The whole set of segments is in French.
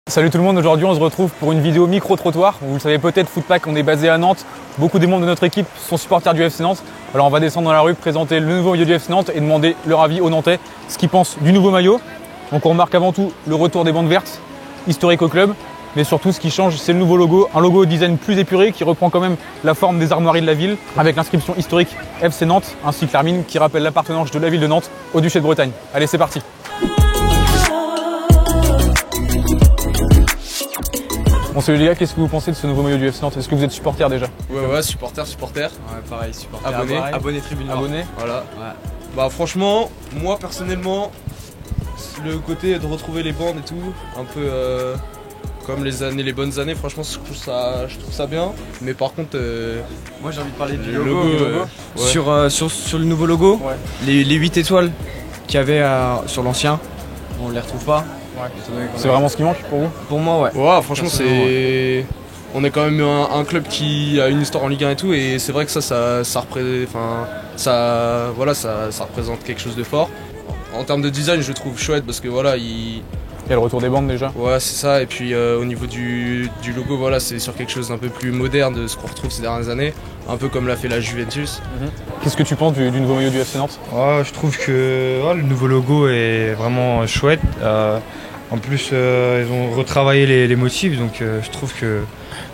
Salut tout le monde, aujourd'hui on se retrouve pour une vidéo micro-trottoir. Vous le savez peut-être, Footpack, on est basé à Nantes. Beaucoup des membres de notre équipe sont supporters du FC Nantes. Alors on va descendre dans la rue, présenter le nouveau maillot du FC Nantes et demander leur avis aux Nantais, ce qu'ils pensent du nouveau maillot. Donc on remarque avant tout le retour des bandes vertes, historique au club. Mais surtout ce qui change, c'est le nouveau logo. Un logo au design plus épuré qui reprend quand même la forme des armoiries de la ville, avec l'inscription historique FC Nantes, ainsi que l'armine qui rappelle l'appartenance de la ville de Nantes au duché de Bretagne. Allez, c'est parti. Bon salut les gars, qu'est-ce que vous pensez de ce nouveau maillot du FC Nantes? Est-ce que vous êtes supporter déjà? Ouais, supporter. Ouais, pareil, supporter. Abonné tribune. Abonné. Voilà. Ouais. Bah franchement, moi personnellement, le côté de retrouver les bandes et tout, un peu comme les bonnes années, franchement je trouve ça bien. Mais par contre, moi j'ai envie de parler du logo. Ouais. Sur le nouveau logo, ouais. les 8 étoiles qu'il y avait sur l'ancien, on les retrouve pas. Ouais. C'est vraiment ce qui manque pour vous? Pour moi, ouais. Ouais, franchement, c'est. On est quand même un club qui a une histoire en Ligue 1 et tout, et c'est vrai que ça représente quelque chose de fort. En termes de design, je le trouve chouette parce que voilà, il y a le retour des bandes déjà. Ouais, c'est ça. Et puis au niveau du logo, voilà, c'est sur quelque chose d'un peu plus moderne de ce qu'on retrouve ces dernières années, un peu comme l'a fait la Juventus. Qu'est-ce que tu penses du nouveau maillot du FC Nantes? Je trouve que le nouveau logo est vraiment chouette. En plus, ils ont retravaillé les motifs, donc je trouve que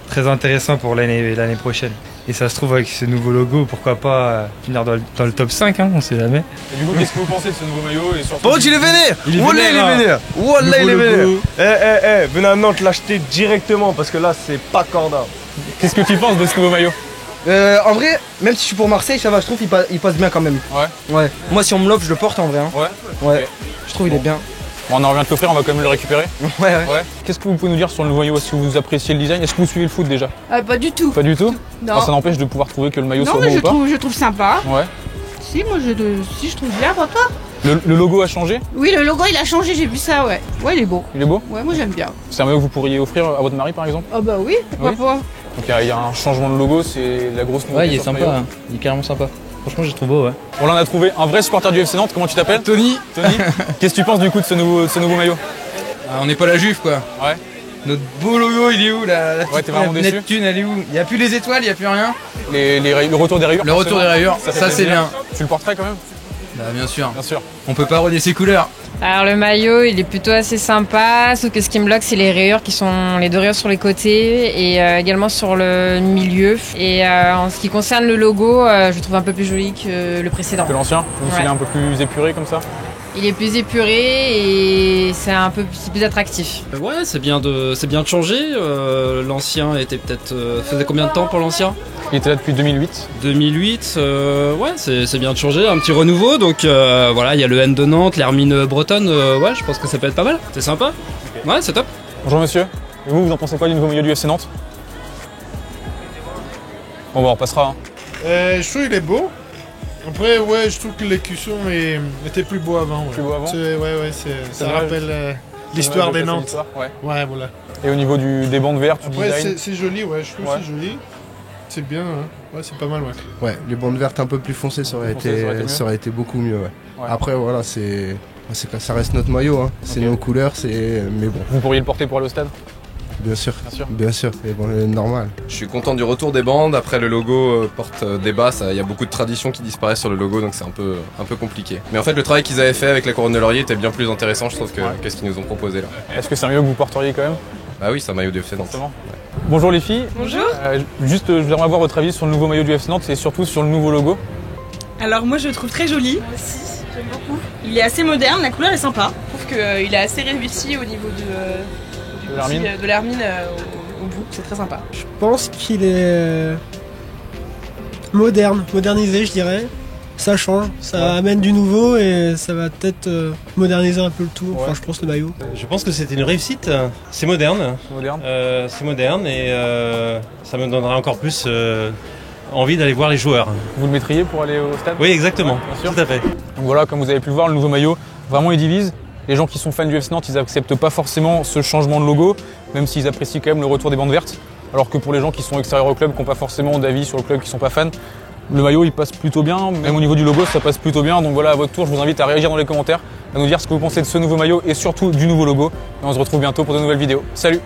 très intéressant pour l'année prochaine. Et ça se trouve avec ce nouveau logo, pourquoi pas finir dans le top 5, hein, on sait jamais. Et du coup, qu'est-ce que vous pensez de ce nouveau maillot et surtout... Oh, il est vénère! Wallah, il est vénère! Wallah, il est vénère! Venez à Nantes l'acheter directement parce que là, c'est pas corda. Qu'est-ce que tu penses de ce nouveau maillot? En vrai, même si je suis pour Marseille, ça va, je trouve il passe bien quand même. Ouais. Moi, si on me l'offre, je le porte en vrai. Hein. Ouais. Okay. Je trouve il est bien. Bon, on en revient de t'offrir, on va quand même le récupérer. Ouais. Qu'est-ce que vous pouvez nous dire sur le nouveau maillot? Est-ce que vous appréciez le design? Est-ce que vous suivez le foot déjà? Pas du tout. Pas du tout? Non. Alors, ça n'empêche de pouvoir trouver que le maillot soit beau ou pas? Non, mais je trouve sympa. Ouais. Si, moi je trouve bien, pourquoi? Le logo a changé? Oui, le logo il a changé, j'ai vu ça, ouais. Ouais, il est beau. Il est beau? Ouais, moi j'aime bien. C'est un maillot que vous pourriez offrir à votre mari par exemple? Ah bah oui, pourquoi pas. Donc il y a un changement de logo, c'est la grosse nouveauté. Ouais, il est sympa, hein. Il est carrément sympa. Franchement, je le trouve beau, ouais. On en a trouvé un vrai supporter du FC Nantes, comment tu t'appelles? Tony. Qu'est-ce que tu penses du coup de ce nouveau maillot? On n'est pas la Juve, quoi. Ouais. Notre beau logo, il est où là? Ouais, t'es vraiment déçu? Neptune, elle est où? Il n'y a plus les étoiles, il n'y a plus rien. Le retour des rayures. Le retour des rayures, ça c'est bien. Tu le porterais quand même? Bah bien sûr. Bien sûr. On peut pas renier ses couleurs. Alors le maillot, il est plutôt assez sympa, sauf que ce qui me bloque, c'est les rayures qui sont les deux rayures sur les côtés et également sur le milieu. Et en ce qui concerne le logo, je le trouve un peu plus joli que le précédent. Que l'ancien? Donc il est un peu plus épuré comme ça? Il est plus épuré et c'est plus attractif. Ouais, c'est bien de changer. L'ancien était peut-être faisait combien de temps pour l'ancien? Il était là depuis 2008. 2008, ouais, c'est bien de changer, un petit renouveau. Donc voilà, il y a le N de Nantes, l'hermine bretonne. Ouais, je pense que ça peut être pas mal. C'est sympa. Okay. Ouais, c'est top. Bonjour monsieur. Et vous en pensez quoi du nouveau maillot du FC Nantes? Bon, bah on repassera. Hein. Je trouve qu'il est beau. Après, ouais, je trouve que l'écusson était plus beau avant. Ouais. Plus beau avant? Ça rappelle l'histoire des Nantes. Ouais, voilà. Et au niveau des bandes vertes, du design? Après, c'est joli, ouais, je trouve que c'est joli. C'est bien, hein. Ouais, c'est pas mal, ouais. Ouais, les bandes vertes un peu plus foncées, ça aurait été beaucoup mieux, ouais. Après, voilà, ça reste notre maillot, hein. C'est nos couleurs, mais bon. Vous pourriez le porter pour aller au stade? Bien sûr, et bon, normal. Je suis content du retour des bandes. Après, le logo porte débat. Il y a beaucoup de traditions qui disparaissent sur le logo, donc c'est un peu compliqué. Mais en fait, le travail qu'ils avaient fait avec la couronne de laurier était bien plus intéressant, je trouve, que ce qu'ils nous ont proposé là. Est-ce que c'est un maillot que vous porteriez quand même? Bah oui, c'est un maillot du FC Nantes. Ouais. Bonjour les filles. Bonjour. Juste, je voudrais avoir votre avis sur le nouveau maillot du FC Nantes et surtout sur le nouveau logo. Alors moi, je le trouve très joli. Moi aussi, j'aime beaucoup. Il est assez moderne, la couleur est sympa. Je trouve qu'il est assez réussi au niveau de l'hermine au bout, c'est très sympa. Je pense qu'il est modernisé, je dirais. Ça change, ça amène du nouveau et ça va peut-être moderniser un peu le tout. Enfin, je pense le maillot. Je pense que c'était une réussite. C'est moderne. C'est moderne et ça me donnera encore plus envie d'aller voir les joueurs. Vous le mettriez pour aller au stade? Oui, exactement. Bien sûr. Tout à fait. Donc voilà, comme vous avez pu le voir, le nouveau maillot, vraiment il divise. Les gens qui sont fans du FC Nantes, ils n'acceptent pas forcément ce changement de logo, même s'ils apprécient quand même le retour des bandes vertes. Alors que pour les gens qui sont extérieurs au club, qui n'ont pas forcément d'avis sur le club, qui ne sont pas fans, Le maillot il passe plutôt bien, même au niveau du logo ça passe plutôt bien. Donc voilà, à votre tour, je vous invite à réagir dans les commentaires, à nous dire ce que vous pensez de ce nouveau maillot et surtout du nouveau logo. Et on se retrouve bientôt pour de nouvelles vidéos. Salut!